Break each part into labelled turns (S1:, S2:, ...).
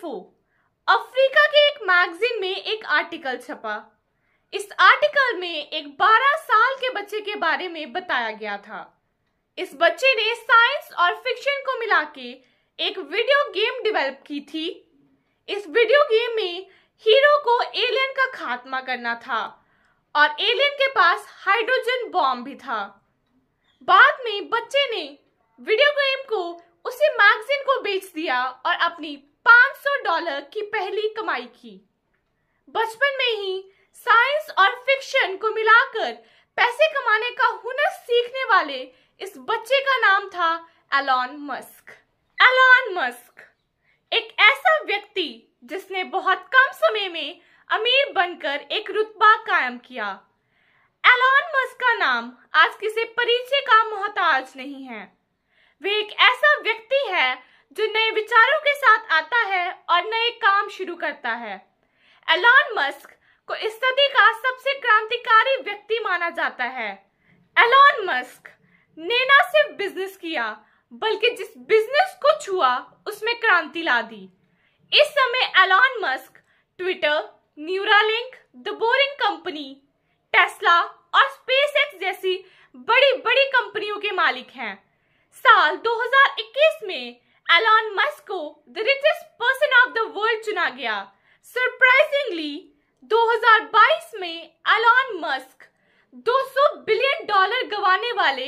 S1: Info. Africa के एक magazine में एक आर्टिकल छपा। इस आर्टिकल में एक 12 साल के बच्चे के बारे में बताया गया था। इस बच्चे ने साइंस और फिक्शन को मिला के एक वीडियो गेम डेवलप की थी। इस वीडियो गेम में हीरो को एलियन का खात्मा करना था और एलियन के पास हाइड्रोजन बॉम्ब भी था। बाद में बच्चे ने वीडियो गेम को उसी मैगजीन को बेच दिया और अपनी $500 की पहली कमाई की। बचपन में ही साइंस और फिक्शन को मिलाकर पैसे कमाने का हुनर सीखने वाले इस बच्चे का नाम था एलन मस्क। एलन मस्क एक ऐसा व्यक्ति जिसने बहुत कम समय में अमीर बनकर एक रुतबा कायम किया। एलन मस्क का नाम आज किसी परिचय का मोहताज नहीं है। वे एक ऐसा व्यक्ति है जो नए विचारों के साथ आता है और नए काम शुरू करता है। एलन मस्क को इस सदी का सबसे क्रांतिकारी व्यक्ति माना जाता है। एलन मस्क ने न सिर्फ बिजनेस किया बल्कि जिस बिजनेस को छुआ उसमें क्रांति ला दी। इस समय Elon Musk Twitter, Neuralink, the Boring Company, Tesla और स्पेसएक्स जैसी बड़ी बड़ी कंपनियों के मालिक हैं। साल 2021 में एलन मस्क को the richest person of the world चुना गया। सरप्राइजिंगली 2022 में एलन मस्क $200 बिलियन गंवाने वाले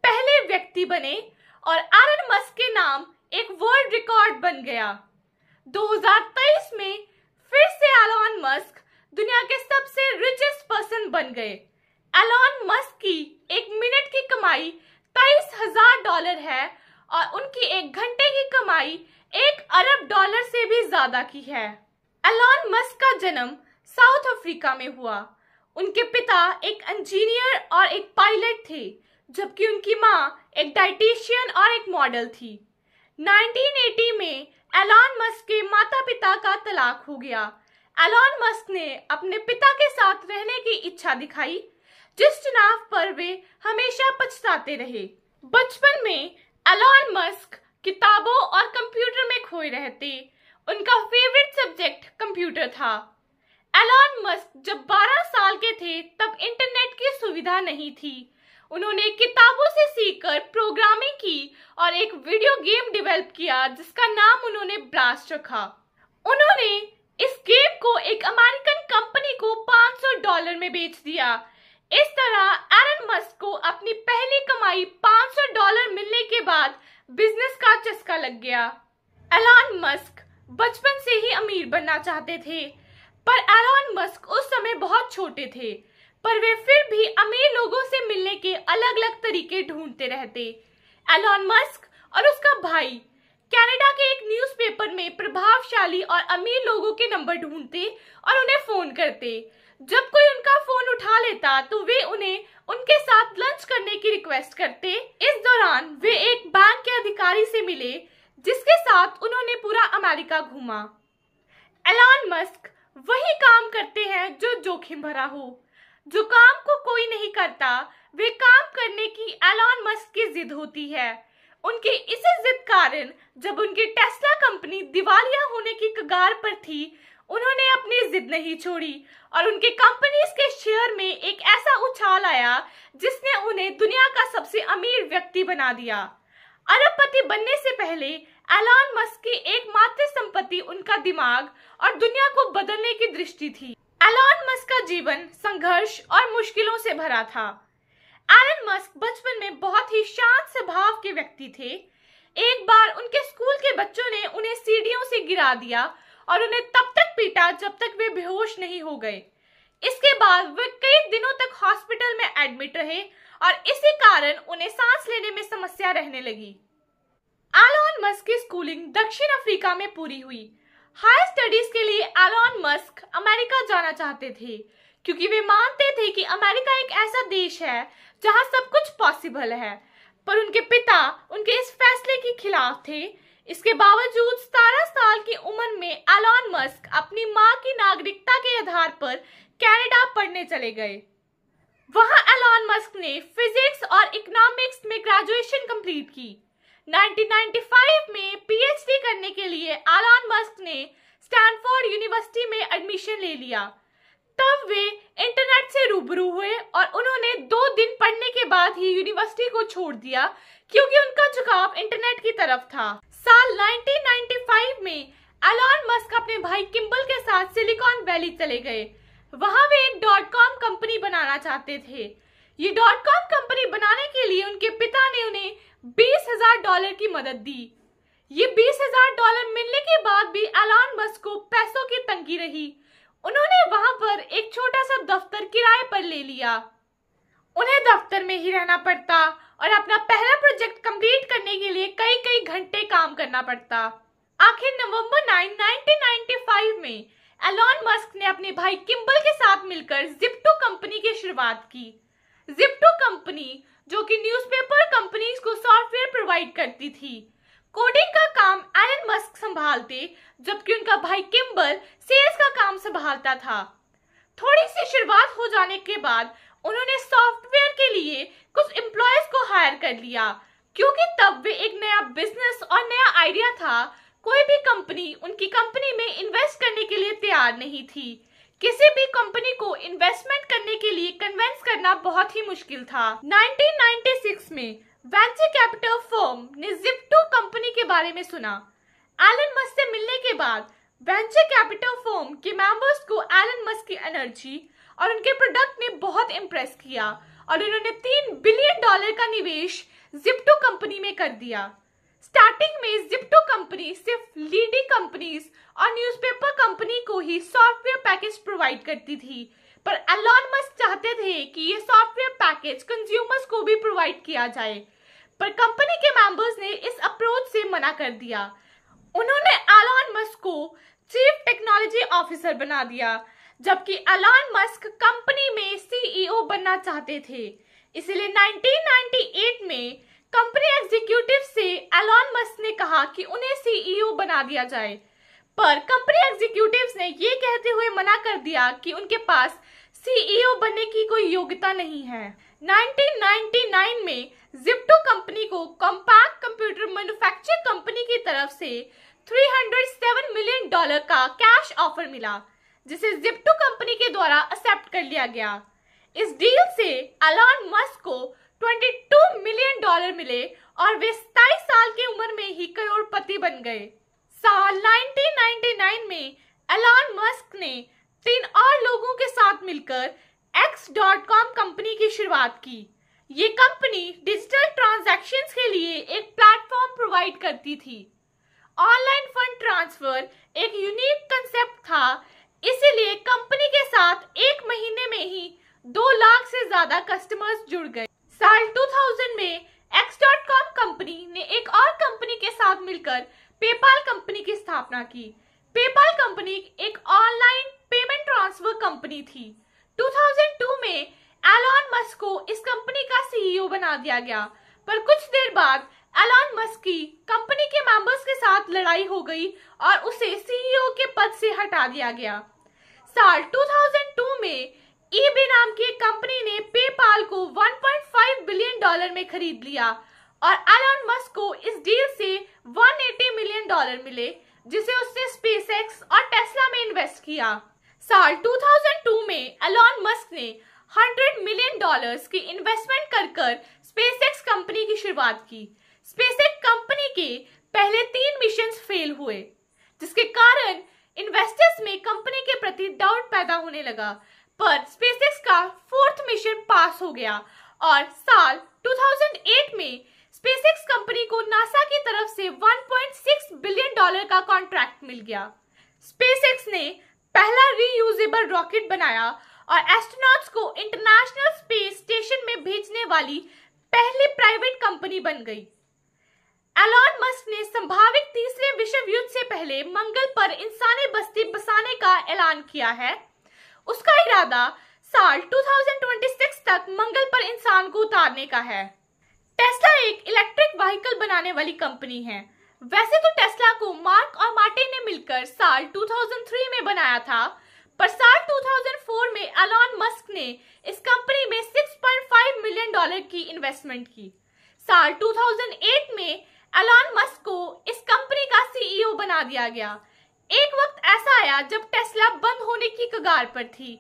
S1: पहले व्यक्ति बने और एलन मस्क के नाम एक वर्ल्ड रिकॉर्ड बन गया। 2023 में फिर से एलन मस्क दुनिया के सबसे रिचेस्ट पर्सन बन गए। एलन मस्क की एक मिनट की कमाई $23,000 है और उनकी एक घंटे की कमाई $1 अरब से भी ज्यादा की है। एलन मस्क का जन्म साउथ अफ्रीका में हुआ। उनके पिता एक इंजीनियर और एक पायलट थे, जबकि उनकी माँ एक डाइटिशियन और एक मॉडल थी। 1980 में एलन मस्क के माता पिता का तलाक हो गया। एलन मस्क ने अपने पिता के साथ रहने की इच्छा दिखाई, जिस चुनाव पर वे हमेशा पछताते रहे। बचपन में एलन मस्क किताबों और कंप्यूटर में खोए रहते। उनका फेवरेट सब्जेक्ट कंप्यूटर था। एलन मस्क जब 12 साल के थे तब इंटरनेट की सुविधा नहीं थी। उन्होंने किताबों से सीखकर प्रोग्रामिंग की और एक वीडियो गेम डेवलप किया जिसका नाम उन्होंने ब्लास्ट रखा। उन्होंने इस गेम को एक अमेरिकन कंपनी को $500 में बेच दिया। इस तरह एलन मस्क को अपनी पहली कमाई $500 मिलने के बाद बिजनेस का चस्का लग गया। एलन मस्क बचपन से ही अमीर बनना चाहते थे, पर एलन मस्क उस समय बहुत छोटे थे, पर वे फिर भी अमीर लोगों से मिलने के अलग अलग तरीके ढूंढते रहते। एलन मस्क और उसका भाई कनाडा के एक न्यूज़पेपर में प्रभावशाली और अमीर लोगों के नंबर ढूंढते और उन्हें फोन करते। जब कोई उनका फोन उठा लेता तो वे उन्हें उनके साथ लंच करने की रिक्वेस्ट करते। इस दौरान वे एक बैंक के अधिकारी से मिले जिसके साथ उन्होंने पूरा अमेरिका घूमा। एलन मस्क वही काम करते हैं जो जोखिम भरा हो। जो काम को कोई नहीं करता वे काम करने की एलन मस्क की जिद होती है। उनके इसी जिद कारण जब उनकी टेस्ला कंपनी दिवालिया होने की कगार पर थी, उन्होंने अपनी जिद नहीं छोड़ी और उनके कंपनीज के शेयर में एक ऐसा उछाल आया जिसने उन्हें दुनिया का सबसे अमीर व्यक्ति बना दिया। अरबपति बनने से पहले एलन मस्क की एकमात्र संपत्ति उनका दिमाग और दुनिया को बदलने की दृष्टि थी। एलन मस्क का जीवन संघर्ष और मुश्किलों से भरा था। एलन मस्क बचपन में बहुत ही शांत स्वभाव के व्यक्ति थे। एक बार उनके स्कूल के बच्चों ने उन्हें सीढ़ियों से गिरा दिया और उन्हें तब तक पीटा जब तक वे बेहोश नहीं हो गए। इसके बाद वे कई दिनों तक हॉस्पिटल में एडमिट रहे और इसी कारण उन्हें सांस लेने में समस्या रहने लगी। एलन मस्क की स्कूलिंग दक्षिण अफ्रीका में पूरी हुई। हायर स्टडीज के लिए एलन मस्क अमेरिका जाना चाहते थे क्योंकि वे मानते थे कि अमेरिका एक ऐसा देश है जहां सब कुछ पॉसिबल है, पर उनके पिता उनके इस फैसले के खिलाफ थे। इसके बावजूद 17 साल की उम्र में एलन मस्क अपनी मां की नागरिकता के आधार पर कनाडा पढ़ने चले गए। वहां एलन मस्क ने फिजिक्स और इकोनॉमिक्स में ग्रेजुएशन कंप्लीट की। 1995 में पीएचडी करने के लिए एलन मस्क ने स्टैनफोर्ड यूनिवर्सिटी में एडमिशन ले लिया। तब वे इंटरनेट से रूबरू हुए और उन्होंने 2 दिन पढ़ने के बाद ही यूनिवर्सिटी को छोड़ दिया क्योंकि उनका झुकाव इंटरनेट की तरफ था। साल 1995 में एलन मस्क अपने भाई किम्बल के साथ सिलिकॉन वैली चले गए। वहां वे एक .com कंपनी बनाना चाहते थे। ये .com कंपनी बनाने के लिए उनके पिता ने उन्हें $20,000 की मदद दी। ये $20,000 मिलने के बाद भी एलन मस्क को पैसों की तंगी रही। उन्होंने वहां पर एक छोटा सा दफ्तर किराए पर ले लिया। उन्हें दफ्तर में ही रहना पड़ता और अपना पहला प्रोजेक्ट कंप्लीट करने के लिए कई घंटे काम करना पड़ता। आखिर नवंबर 9, 1995 में एलन मस्क ने अपने भाई किम्बल के साथ मिलकर जिप्टो कंपनी की शुरुआत की। जिप्टो कंपनी जो कि न्यूज़पेपर कंपनीज को सॉफ्टवेयर प्रोवाइड करती थी। कोडिंग का काम एलन मस्क संभालते जबकि उनका भाई किम्बल सेल्स का काम संभालता था। थोड़ी सी शुरुआत हो जाने के बाद उन्होंने सॉफ्टवेयर के लिए कुछ एम्प्लॉयज को हायर कर लिया क्योंकि तब वे एक नया बिजनेस और नया आइडिया था। कोई भी कंपनी उनकी कंपनी में इन्वेस्ट करने के लिए तैयार नहीं थी। किसी भी कंपनी को इन्वेस्टमेंट करने के लिए कन्विंस करना बहुत ही मुश्किल था। 1996 में वेंचर कैपिटल फर्म ने जिप्टो कंपनी के बारे में सुना। एलन मस्क से मिलने के बाद वेंचर कैपिटल फर्म के मेंबर्स को एलन मस्क की एनर्जी और उनके प्रोडक्ट ने बहुत इम्प्रेस किया और उन्होंने $3 बिलियन का निवेश जिप्टो कंपनी में कर दिया। स्टार्टिंग में जिप्टो कंपनी सिर्फ लीडिंग कंपनीज और न्यूज़पेपर कंपनी को ही सॉफ्टवेयर पैकेज प्रोवाइड करती थी, पर एलन मस्क चाहते थे कि ये सॉफ्टवेयर पैकेज कंज्यूमर्स को भी प्रोवाइड किया जाए, पर कंपनी के मेंबर्स ने इस अप्रोच से मना कर दिया। उन्होंने एलन मस्क को चीफ टेक्नोलॉजी ऑफिसर बना दिया, जबकि एलन मस्क कंपनी में सीईओ बनना चाहते थे। इसलिए 1998 में कंपनी एग्जीक्यूटिव से एलन मस्क ने कहा कि उन्हें सीईओ बना दिया जाए, पर कंपनी एग्जीक्यूटिव्स ने ये कहते हुए मना कर दिया कि उनके पास सीईओ बनने की कोई योग्यता नहीं है। 1999 में जिप्टो कंपनी को कॉम्पैक्ट कंप्यूटर मैन्युफैक्चर कंपनी की तरफ से $307 मिलियन का कैश ऑफर मिला, जिसे जिप्टो कंपनी के द्वारा एक्सेप्ट कर लिया गया। इस डील से एलन मस्क को $22 मिलियन मिले और वे 27 साल की उम्र में ही करोड़पति बन गए। साल 1999 में एलन मस्क ने 3 और लोगों के साथ मिलकर X.com कंपनी की शुरुआत की। ये कंपनी डिजिटल ट्रांजैक्शंस के लिए एक प्लेटफॉर्म प्रोवाइड करती थी। ऑनलाइन फंड ट्रांसफर एक यूनिक कंसेप्ट था, इसीलिए कंपनी के साथ 1 महीने में ही 2 लाख से ज्यादा कस्टमर्स जुड़ गए। साल 2000 में X.com कंपनी ने एक और कंपनी के साथ मिलकर पेपाल कंपनी की स्थापना की। पेपाल कंपनी एक ऑनलाइन पेमेंट ट्रांसफर कंपनी थी। 2002 में एलन मस्क को इस कंपनी का सीईओ बना दिया गया, पर कुछ देर बाद एलन मस्क की कंपनी के मेंबर्स के साथ लड़ाई हो गई और उसे सीईओ के पद से हटा दिया गया। साल 2002 में eBay नाम की एक कंपनी ने पेपाल को $1.5 बिलियन में खरीद लिया और एलन मस्क को इस डील से $180 मिलियन मिले, जिसे उसने स्पेसएक्स और टेस्ला में इन्वेस्ट किया। साल 2002 में एलन मस्क ने $100 मिलियन की इन्वेस्टमेंट कर स्पेसएक्स कंपनी की शुरुआत की। स्पेसएक्स कंपनी के पहले 3 मिशन फेल हुए, जिसके कारण इन्वेस्टर्स में कंपनी के प्रति डाउट पैदा होने लगा, पर स्पेसएक्स का 4th मिशन पास हो गया और साल 2008 में स्पेसएक्स कंपनी को नासा की तरफ से $1.6 बिलियन का कॉन्ट्रैक्ट मिल गया। स्पेसएक्स ने पहला रीयूजेबल रॉकेट बनाया और एस्ट्रोनॉट्स को इंटरनेशनल स्पेस स्टेशन में भेजने वाली पहली प्राइवेट कंपनी बन गई। एलन मस्क ने संभावित तीसरे विश्व युद्ध से पहले मंगल पर इंसानी बस्ती बसाने का ऐलान किया है। उसका इरादा साल 2026 तक मंगल पर इंसान को उतारने का है। टेस्ला एक इलेक्ट्रिक व्हीकल बनाने वाली कंपनी है। वैसे तो टेस्ला को मार्क और मार्टिन ने मिलकर साल 2003 में बनाया था, पर साल 2004 में एलन मस्क ने इस कंपनी में $6.5 मिलियन की इन्वेस्टमेंट की। साल 2008 में एलन मस्क को इस कंपनी का सीईओ बना दिया गया। एक वक्त ऐसा आया जब टेस्ला बंद होने की कगार पर थी।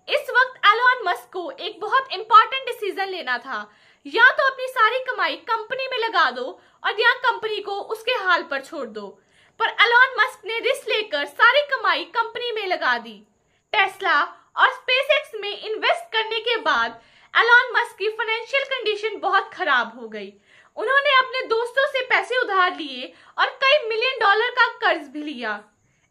S1: इस वक्त एलन मस्क को एक बहुत इंपॉर्टेंट डिसीजन लेना था, या तो अपनी सारी कमाई कंपनी में लगा दो और या कंपनी को उसके हाल पर छोड़ दो। पर एलन मस्क ने रिस्क लेकर सारी कमाई कंपनी में लगा दी। टेस्ला और स्पेसएक्स में इन्वेस्ट करने के बाद एलन मस्क की फाइनेंशियल कंडीशन बहुत खराब हो गई। उन्होंने अपने दोस्तों से पैसे उधार लिए और कई $1 मिलियन का कर्ज भी लिया।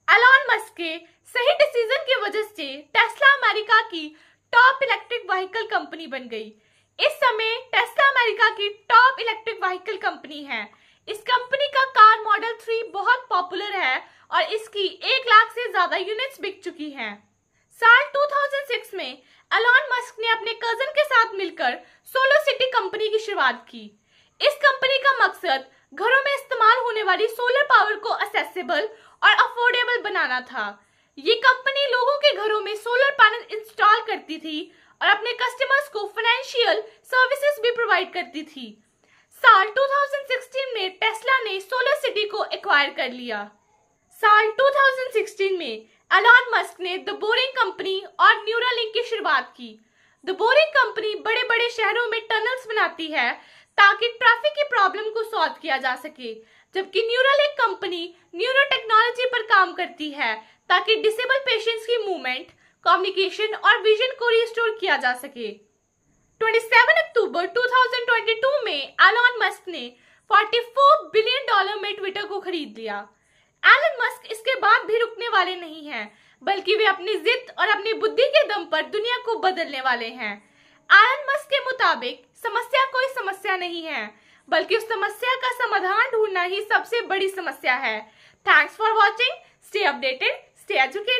S1: एलन मस्क के सही डिसीजन की वजह से टेस्ला अमेरिका की टॉप इलेक्ट्रिक व्हीकल कंपनी बन गई। इस समय टेस्ला अमेरिका की टॉप इलेक्ट्रिक व्हीकल कंपनी है। इस कंपनी का कार मॉडल 3 बहुत पॉपुलर है और इसकी 1 लाख से ज्यादा यूनिट्स बिक चुकी हैं। साल 2006 में एलन मस्क ने अपने कजन के साथ मिलकर सोलरसिटी कंपनी की शुरुआत की। इस कंपनी का मकसद घरों में इस्तेमाल होने वाली सोलर पावर को एक्सेसिबल और अफोर्डेबल बनाना था। ये कंपनी लोगों के घरों में सोलर पैनल इंस्टॉल करती थी और अपने कस्टमर्स को फाइनेंशियल सर्विसेज भी प्रोवाइड करती थी। साल 2016 में टेस्ला ने सोलरसिटी को एक्वायर कर लिया। साल 2016 में एलन मस्क ने द बोरिंग कंपनी और न्यूरालिंक की शुरुआत की। द बोरिंग कंपनी बड़े बड़े शहरों में टनल्स बनाती है ताकि ट्रैफिक की प्रॉब्लम को सॉल्व किया जा सके, जबकि न्यूरालिंक कंपनी न्यूरो टेक्नोलॉजी पर काम करती है ताकि डिसेबल पेशेंट्स की मूवमेंट, कम्युनिकेशन और विजन को रिस्टोर किया जा सके। 27 अक्टूबर 2022 में एलन मस्क ने $44 बिलियन में ट्विटर को खरीद लिया। एलन मस्क इसके बाद भी रुकने वाले नहीं हैं, बल्कि वे अपनी जिद और अपनी बुद्धि के दम पर दुनिया को बदलने वाले हैं। एलन मस्क के मुताबिक समस्या कोई समस्या नहीं है, बल्कि उस समस्या का समाधान ढूंढना ही सबसे बड़ी समस्या है। Thanks for watching. Stay updated, stay educated.